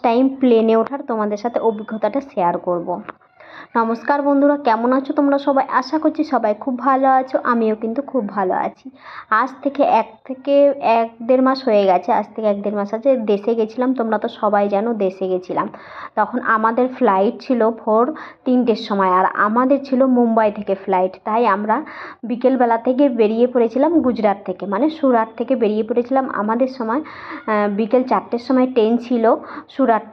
Time প্লেনে ওঠার তোমাদের সাথে অভিজ্ঞতাটা শেয়ার করব। নমস্কার বন্ধুরা, কেমন আছো তোমরা সবাই? আশা করছি সবাই খুব ভালো আছো, আমিও কিন্তু খুব ভালো আছি। আজ থেকে এক দেড় মাস হয়ে গেছে, আজ থেকে এক দেড় মাস আছে দেশে গেছিলাম। তোমরা তো সবাই জানো দেশে গেছিলাম। তখন আমাদের ফ্লাইট ছিল ভোর 3টের সময়, আর আমাদের ছিল মুম্বাই থেকে ফ্লাইট। তাই আমরা বিকেলবেলা থেকে বেরিয়ে পড়েছিলাম গুজরাট থেকে, মানে সুরাট থেকে বেরিয়ে পড়েছিলাম। আমাদের সময় বিকেল 4টের সময় ট্রেন ছিল সুরাট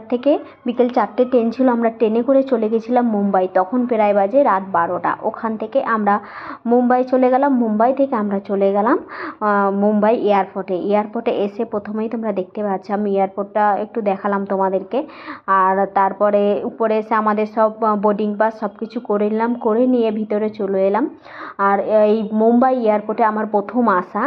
থেকে বিকেল 4টে ট্রেন ছিল। আমরা ট্রেনে করে চলে গেছিলাম মুম্বাই। তখন প্রায় বাজে রাত 12টা। ওখান থেকে আমরা মুম্বাই চলে গেলাম। মুম্বাই থেকে আমরা চলে গেলাম মুম্বাই এয়ারপোর্টে এসে প্রথমেই তোমরা দেখতে পাচ্ছ, আমি এয়ারপোর্টটা একটু দেখালাম তোমাদেরকে। আর তারপরে উপরে এসে আমাদের সব বোর্ডিং পাস সব কিছু করে নিলাম, করে নিয়ে ভিতরে চলে এলাম। আর এই মুম্বাই এয়ারপোর্টে আমার প্রথম আসা।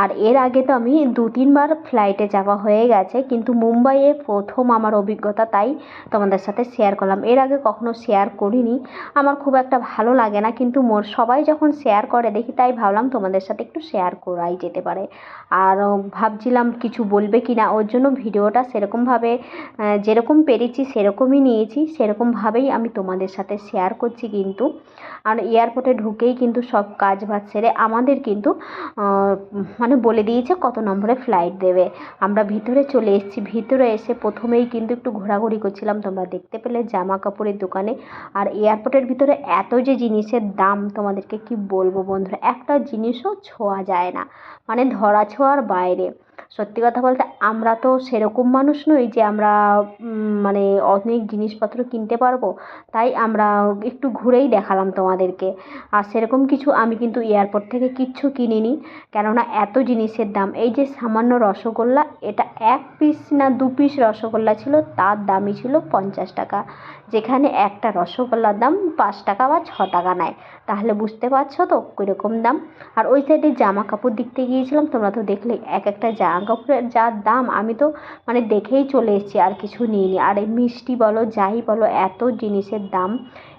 আর এর আগে তো আমি 2-3বার ফ্লাইটে যাওয়া হয়ে গেছে, কিন্তু মুম্বাইয়ে প্রথম আমার অভিজ্ঞতা, তাই তোমাদের সাথে শেয়ার করলাম। এর আগে কখনো শেয়ার করিনি, আমার খুব একটা ভালো লাগে না, কিন্তু সবাই যখন শেয়ার করে দেখি, তাই ভাবলাম তোমাদের সাথে একটু শেয়ার করাই যেতে পারে। আর ভাবছিলাম কিছু বলবে কি না, ওর জন্য ভিডিওটা সেরকমভাবে যেরকম পেরেছি সেরকমই নিয়েছি, সেরকমভাবেই আমি তোমাদের সাথে শেয়ার করছি। কিন্তু আর এয়ারপোর্টে ঢুকেই কিন্তু সব কাজ বাজ সেরে আমাদের কিন্তু মানে বলে দিয়েছে কত নম্বরে ফ্লাইট দেবে। আমরা ভিতরে চলে এসেছি। ভিতরে এসে প্রথমেই কিন্তু একটু ঘোরাঘুরি করছিলাম, তোমরা দেখতে পেলে, জামা কাপড়ের দোকানে। আর এয়ারপোর্টের ভিতরে এত যে জিনিসের দাম তোমাদেরকে কি বলবো বন্ধুরা, একটা জিনিসও ছোঁয়া যায় না, মানে ধরা ছোঁয়ার বাইরে। সত্যি কথা বলতে আমরা তো সেরকম মানুষ নই যে আমরা মানে অনেক জিনিসপত্র কিনতে পারবো, তাই আমরা একটু ঘুরেই দেখালাম তোমাদেরকে। আর সেরকম কিছু আমি কিন্তু এয়ারপোর্ট থেকে কিচ্ছু কিনিনি, কেননা এত জিনিসের দাম। এই যে সামান্য রসগোল্লা, এটা 1 পিস না 2 পিস রসগোল্লা ছিল, তার দামই ছিল 50 টাকা, যেখানে একটা রসগোল্লার দাম 5 টাকা বা 6 টাকা নেয়। তাহলে বুঝতে পারছো তো কীরকম দাম। আর ওই সাইডে জামা কাপড় দেখতে গিয়েছিলাম, তোমরা তো দেখলে এক একটা জামা কাপড়ের যা দাম, আমি তো মানে দেখেই চলে এসেছি, আর কিছু নিইনি। আর এই মিষ্টি বলো যাই বলো, এত জিনিসের দাম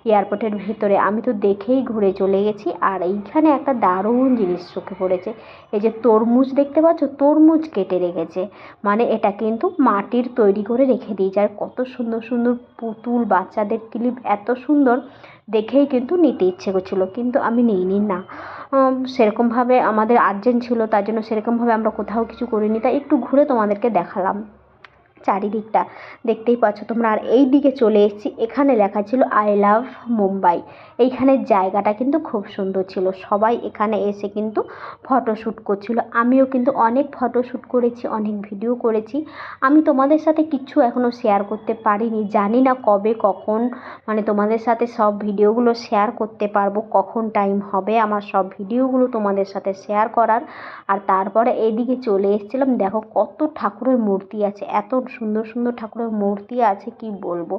এয়ারপোর্টের ভিতরে, আমি তো দেখেই ঘুরে চলে গেছি। আর এইখানে একটা দারুণ জিনিস চোখে পড়েছে, এই যে তরমুজ দেখতে পাচ্ছ, তরমুজ কেটে রেখেছে, মানে এটা কিন্তু মাটির তৈরি করে রেখে দিয়েছে। আর কত সুন্দর সুন্দর পুতুল, বাচ্চাদের ক্লিপ, এত সুন্দর, দেখেই কিন্তু নিতে ইচ্ছে করছিলো, কিন্তু আমি নিইনি না। সেরকমভাবে আমাদের আর্জেন্ট ছিল, তার জন্য সেরকমভাবে আমরা কোথাও কিছু করিনি, তাই একটু ঘুরে তোমাদেরকে দেখালাম চারিদিকটা, দেখতেই পাচ্ছ তোমরা। আর এই দিকে চলে এসেছি, এখানে লেখা ছিল আই লাভ মুম্বাই। এইখানের জায়গাটা কিন্তু খুব সুন্দর ছিল, সবাই এখানে এসে কিন্তু ফটোশ্যুট করছিল। আমিও কিন্তু অনেক ফটোশ্যুট করেছি, অনেক ভিডিও করেছি। আমি তোমাদের সাথে কিচ্ছু এখনও শেয়ার করতে পারিনি, জানি না কবে কখন মানে তোমাদের সাথে সব ভিডিওগুলো শেয়ার করতে পারবো, কখন টাইম হবে আমার সব ভিডিওগুলো তোমাদের সাথে শেয়ার করার। আর তারপরে এইদিকে চলে এসেছিলাম, দেখো কত ঠাকুরের মূর্তি আছে, এত সুন্দর সুন্দর ঠাকুরের মূর্তি আছে কি বলবো।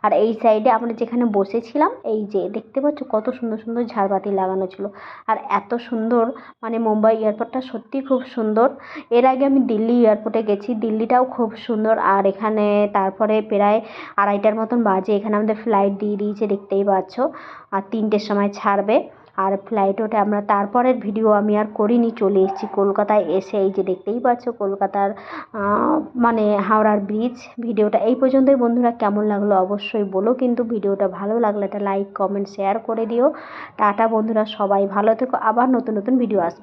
আর এই সাইডে আমরা যেখানে বসেছিলাম, এই যে দেখতে পাচ্ছ কত সুন্দর সুন্দর ঝাড়বাতি লাগানো ছিল। আর এত সুন্দর, মানে মুম্বাই এয়ারপোর্টটা সত্যি খুব সুন্দর। এর আগে আমি দিল্লি এয়ারপোর্টে গেছি, দিল্লিটাও খুব সুন্দর। আর এখানে তারপরে প্রায় 2:30টার মতন বাজে, এখানে আমাদের ফ্লাইট দিয়ে দিয়েছে, দেখতেই পাচ্ছ। আর 3টের সময় ছাড়বে। আর ফ্লাইট ওঠে, আমরা তারপরের ভিডিও আমি আর করিনি, চলে এসেছি কলকাতায়। এসে এই যে দেখতেই পাচ্ছ কলকাতার মানে হাওড়ার ব্রিজ। ভিডিওটা এই পর্যন্তই বন্ধুরা, কেমন লাগলো অবশ্যই বলো, কিন্তু ভিডিওটা ভালো লাগলে একটা লাইক কমেন্ট শেয়ার করে দিও। টাটা বন্ধুরা, সবাই ভালো থেকো, আবার নতুন নতুন ভিডিও আসবে।